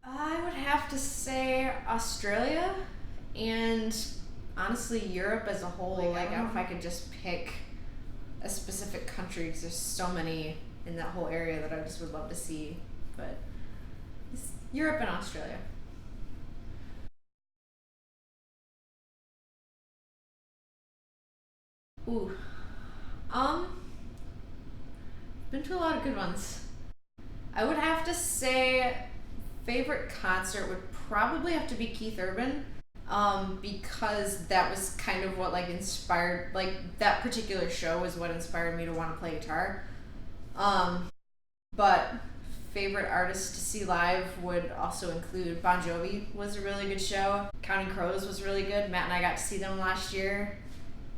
I would have to say Australia and honestly Europe as a whole. Like, I don't know if I could just pick a specific country because there's so many in that whole area that I just would love to see. But it's Europe and Australia. Ooh, um, been to a lot of good ones. I would have to say favorite concert would probably have to be Keith Urban. Because that was kind of what like inspired like that particular show was what inspired me to want to play guitar. Um, but favorite artist to see live would also include Bon Jovi was a really good show. Counting Crows was really good. Matt and I got to see them last year.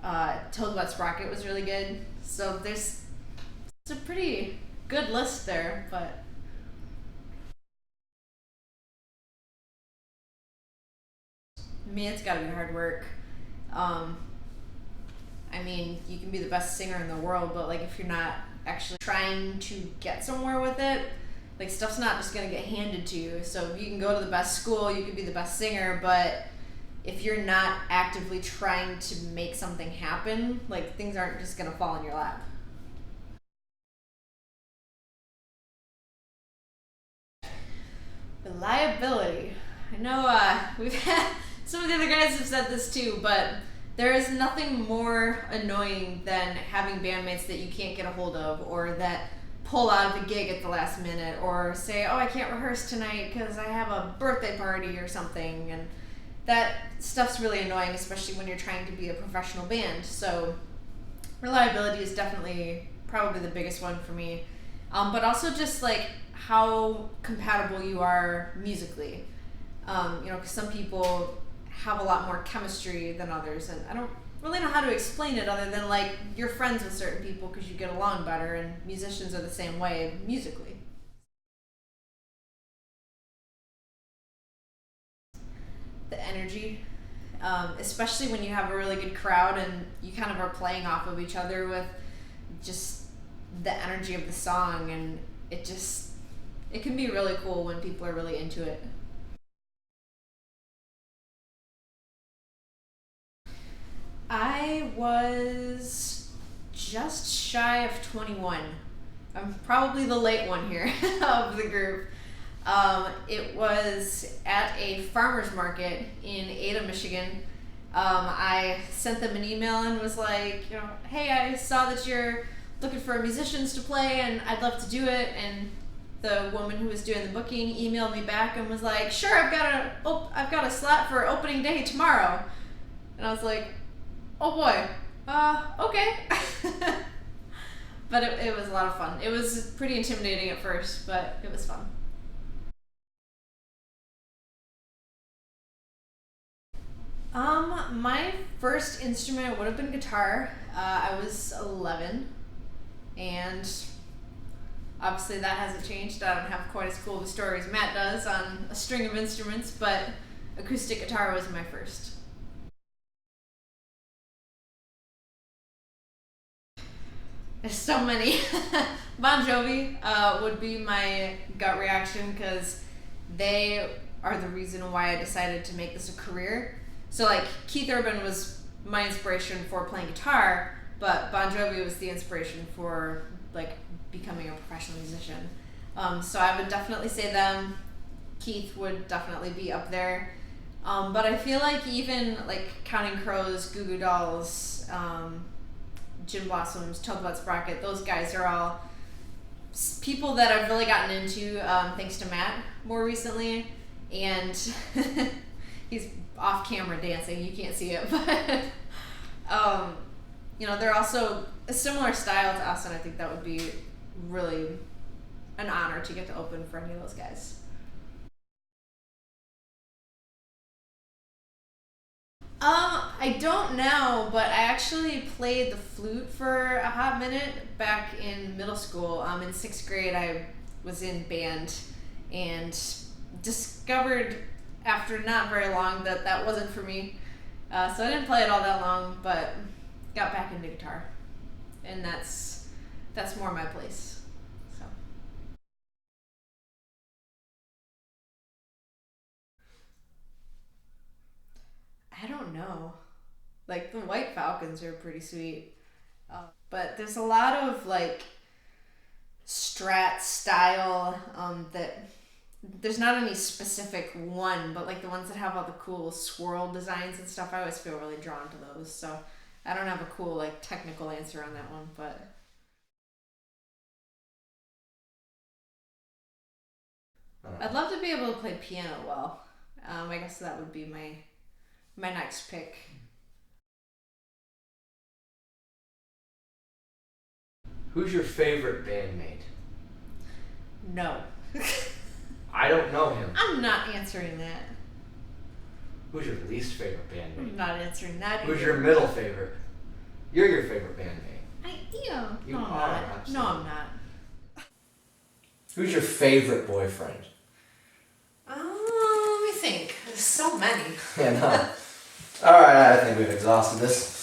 Toad Wet Sprocket was really good. So there's it's a pretty good list there, but man, it's got to be hard work. Um, I mean, you can be the best singer in the world, but like if you're not actually trying to get somewhere with it, like stuff's not just gonna get handed to you. So you can go to the best school, you can be the best singer, but if you're not actively trying to make something happen, like things aren't just gonna fall in your lap. Reliability. I know we've had some of the other guys have said this too, but there is nothing more annoying than having bandmates that you can't get a hold of or that pull out of a gig at the last minute or say, oh, I can't rehearse tonight because I have a birthday party or something. And that stuff's really annoying, especially when you're trying to be a professional band. So reliability is definitely probably the biggest one for me. But also just like how compatible you are musically. Because some people have a lot more chemistry than others, and I don't really know how to explain it other than like you're friends with certain people because you get along better, and musicians are the same way musically. The energy, especially when you have a really good crowd and you kind of are playing off of each other with just the energy of the song, and it can be really cool when people are really into it. I was just shy of 21. I'm probably the late one here of the group. It was at a farmer's market in Ada, Michigan. I sent them an email and was like, hey, I saw that you're looking for musicians to play and I'd love to do it. And the woman who was doing the booking emailed me back and was like, sure, I've got a slot for opening day tomorrow. And I was like, oh boy, okay. But it was a lot of fun. It was pretty intimidating at first, but it was fun. My first instrument would have been guitar. I was 11, and obviously that hasn't changed. I don't have quite as cool of a story as Matt does on a string of instruments, but acoustic guitar was my first. There's so many. Bon Jovi would be my gut reaction because they are the reason why I decided to make this a career. So like Keith Urban was my inspiration for playing guitar, but Bon Jovi was the inspiration for like becoming a professional musician. So I would definitely say them. Keith would definitely be up there. But I feel like even like Counting Crows, Goo Goo Dolls, Gin Blossoms, Toad Wet Sprocket, those guys are all people that I've really gotten into thanks to Matt more recently. And he's off camera dancing. You can't see it, but they're also a similar style to us, and I think that would be really an honor to get to open for any of those guys. I don't know, but I actually played the flute for a hot minute back in middle school. In sixth grade, I was in band and discovered after not very long that that wasn't for me. So I didn't play it all that long, but got back into guitar, and that's more my place. So. I don't know. Like the White Falcons are pretty sweet, but there's a lot of like Strat style that there's not any specific one, but like the ones that have all the cool swirl designs and stuff, I always feel really drawn to those. So I don't have a cool like technical answer on that one, but I'd love to be able to play piano well. I guess that would be my next pick. Who's your favorite bandmate? No. I don't know him. I'm not answering that. Who's your least favorite I'm bandmate? not answering that Who's either. your middle favorite? You're your favorite bandmate. No, I'm are, not. absolutely. No, I'm not. Who's your favorite boyfriend? Let me think. There's so many. Yeah, no. Alright, I think we've exhausted this.